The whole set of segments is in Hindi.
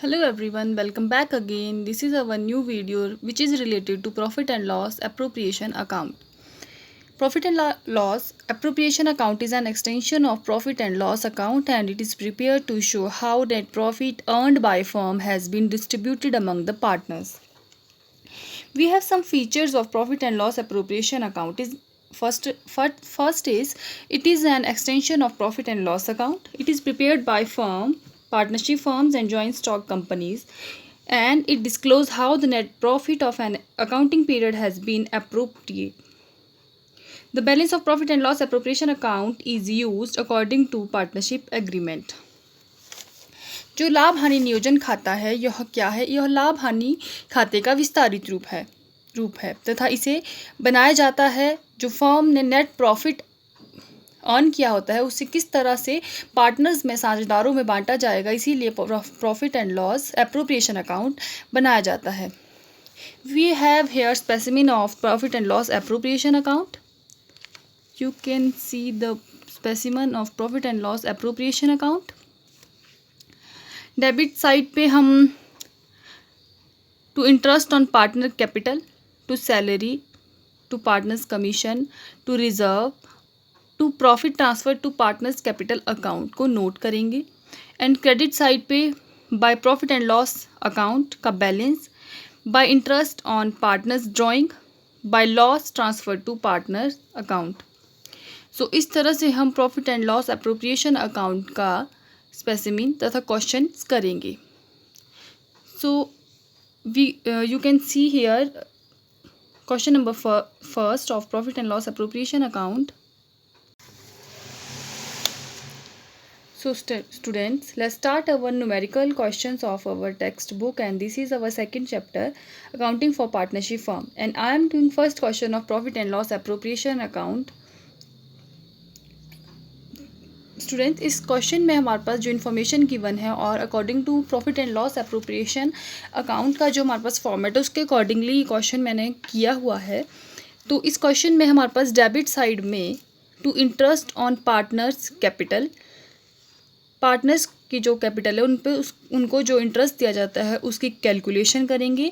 Hello everyone, welcome back again. This is our new video which is related to profit and loss appropriation account. Profit and loss appropriation account is an extension of profit and loss account and it is prepared to show how net profit earned by firm has been distributed among the partners. We have some features of profit and loss appropriation account. First is it is an extension of profit and loss account. It is prepared by firm, partnership firms and joint stock companies, and it discloses how the net profit of an accounting period has been appropriated. The balance of profit and loss appropriation account is used according to partnership agreement. जो लाभ हानि नियोजन खाता है यह क्या है? यह लाभ हानि खाते का विस्तारित रूप है तथा इसे बनाया जाता है जो फर्म ने नेट प्रॉफिट अर्न किया होता है उसे किस तरह से पार्टनर्स में साझेदारों में बांटा जाएगा, इसीलिए profit and loss appropriation account बनाया जाता है. We have here specimen of profit and loss appropriation account. You can see the specimen of profit and loss appropriation account. Debit side पे हम to interest on partner capital, to salary, to partners commission, to reserve, to profit transfer to partners capital account को नोट करेंगे. एंड क्रेडिट साइड पे by profit and loss account का balance, bye interest on partners drawing, by loss transfer to partners account. So इस तरह से हम profit and loss appropriation account का स्पेसिमिन तथा क्वेश्चंस करेंगे. So you can see here question number first of profit and loss appropriation account. So students, let's start our numerical questions of our textbook, and this is our second chapter, accounting for partnership firm, and I am doing first question of profit and loss appropriation account. Student, इस क्वेश्चन में हमारे पास जो इन्फॉर्मेशन गिवन है और according to profit and loss appropriation account का जो हमारे पास फॉर्मेट है उसके अकॉर्डिंगली क्वेश्चन मैंने किया हुआ है. तो इस क्वेश्चन में हमारे पास डेबिट साइड में to interest on partners capital, partners की जो कैपिटल है उन पे उनको जो इंटरेस्ट दिया जाता है उसकी कैलकुलेशन करेंगे.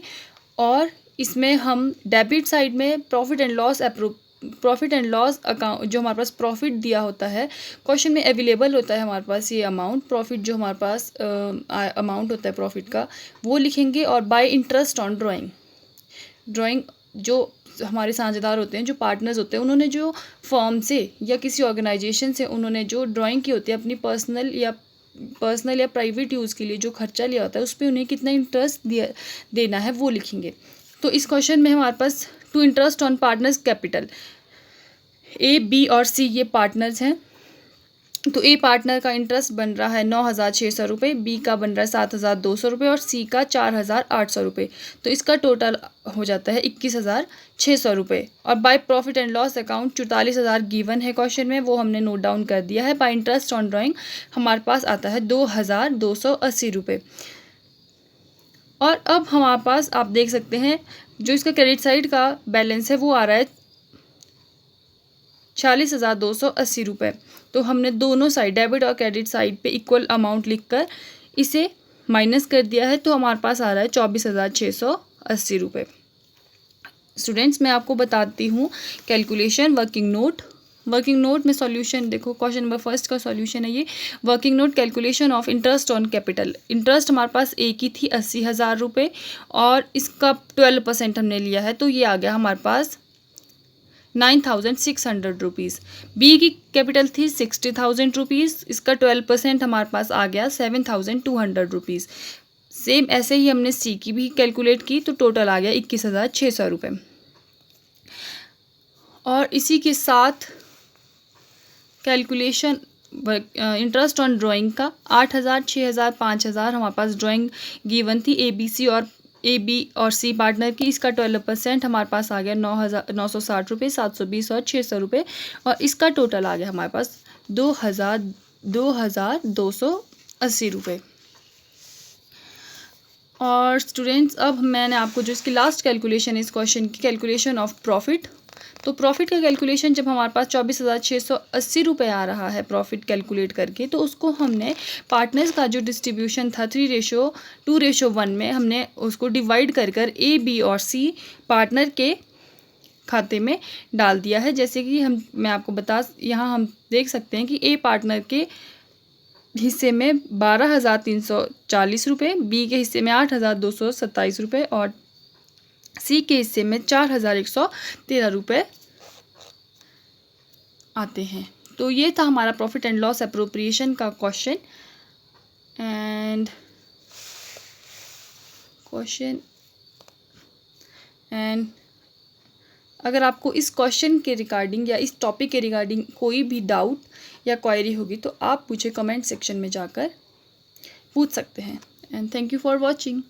और इसमें हम डेबिट साइड में प्रॉफिट एंड लॉस अकाउंट जो हमारे पास प्रॉफिट दिया होता है, क्वेश्चन में अवेलेबल होता है हमारे पास ये अमाउंट, प्रॉफिट जो हमारे पास अमाउंट होता है प्रॉफिट का वो लिखेंगे. और बाय इंटरेस्ट ऑन ड्राइंग जो हमारे साझेदार होते हैं, जो पार्टनर्स होते हैं, उन्होंने जो फर्म से या किसी ऑर्गेनाइजेशन से उन्होंने जो ड्राइंग की होती है अपनी पर्सनल या प्राइवेट यूज़ के लिए जो खर्चा लिया होता है उस पर उन्हें कितना इंटरेस्ट देना है वो लिखेंगे. तो इस क्वेश्चन में हमारे पास two interest on partners capital, A, B और सी ये पार्टनर्स हैं. तो ए पार्टनर का इंटरेस्ट बन रहा है 9,600 रुपये, बी का बन रहा है 7,200 रुपये और सी का 4,800 रुपये. तो इसका टोटल हो जाता है 21,600 रुपये. और bye profit and loss account 44,000 given है क्वेश्चन में, वो हमने नोट डाउन कर दिया है. बाय इंटरेस्ट ऑन ड्राइंग हमारे पास आता है 2,280 रुपये. और अब हमारे पास आप देख सकते हैं जो इसका क्रेडिट साइड का बैलेंस है वो आ रहा है 40,280 रुपये. तो हमने दोनों साइड डेबिट और क्रेडिट साइड पे इक्वल अमाउंट लिखकर इसे माइनस कर दिया है. तो हमारे पास आ रहा है 24,680 रुपये. स्टूडेंट्स, मैं आपको बताती हूँ कैलकुलेशन. वर्किंग नोट में सॉल्यूशन देखो, क्वेश्चन नंबर फर्स्ट का सॉल्यूशन है ये. Working note calculation of interest on capital. Interest हमारे पास ए की थी 80,000 रुपये और इसका 12% हमने लिया है, तो ये आ गया हमारे पास 9,600 रुपीज़. बी की कैपिटल थी 60,000 रुपीज़, इसका 12% हमारे पास आ गया 7,200 रुपीज़. सेम ऐसे ही हमने सी की भी कैलकुलेट की तो टोटल आ गया 21,600 रुपये. और इसी के साथ कैलकुलेशन इंटरेस्ट ऑन ड्राइंग का 8,000, 6,000, 5,000 हमारे पास ड्राइंग गिवन थी ए बी और सी पार्टनर की. इसका 12% हमारे पास आ गया 9,960 रुपये, 720 और 600 रुपये. और इसका टोटल आ गया हमारे पास 2,280 रुपये. और स्टूडेंट्स, अब मैंने आपको जो इसकी लास्ट कैलकुलेशन इस क्वेश्चन की कैलकुलेशन ऑफ प्रॉफिट तो प्रॉफिट का कैलकुलेशन जब हमारे पास 24,680 रुपये आ रहा है प्रॉफिट कैलकुलेट करके, तो उसको हमने पार्टनर्स का जो डिस्ट्रीब्यूशन था 3:2:1 में हमने उसको डिवाइड कर कर A, B और C पार्टनर के खाते में डाल दिया है। जैसे कि मैं आपको यहाँ हम देख सकते हैं कि A पार्टनर के हिस्से में 12,340 रुपये, B के हिस्से में 8,227 रुपये और C के हिस्से में 4,113 रुपये आते हैं। तो ये था हमारा प्रॉफिट एंड लॉस एप्रोप्रिएशन का क्वेश्चन। एंड अगर आपको इस क्वेश्चन के रिगार्डिंग या इस टॉपिक के रिगार्डिंग कोई भी डाउट या क्वेरी होगी तो आप मुझे कमेंट सेक्शन में जाकर पूछ सकते हैं। And thank you for watching.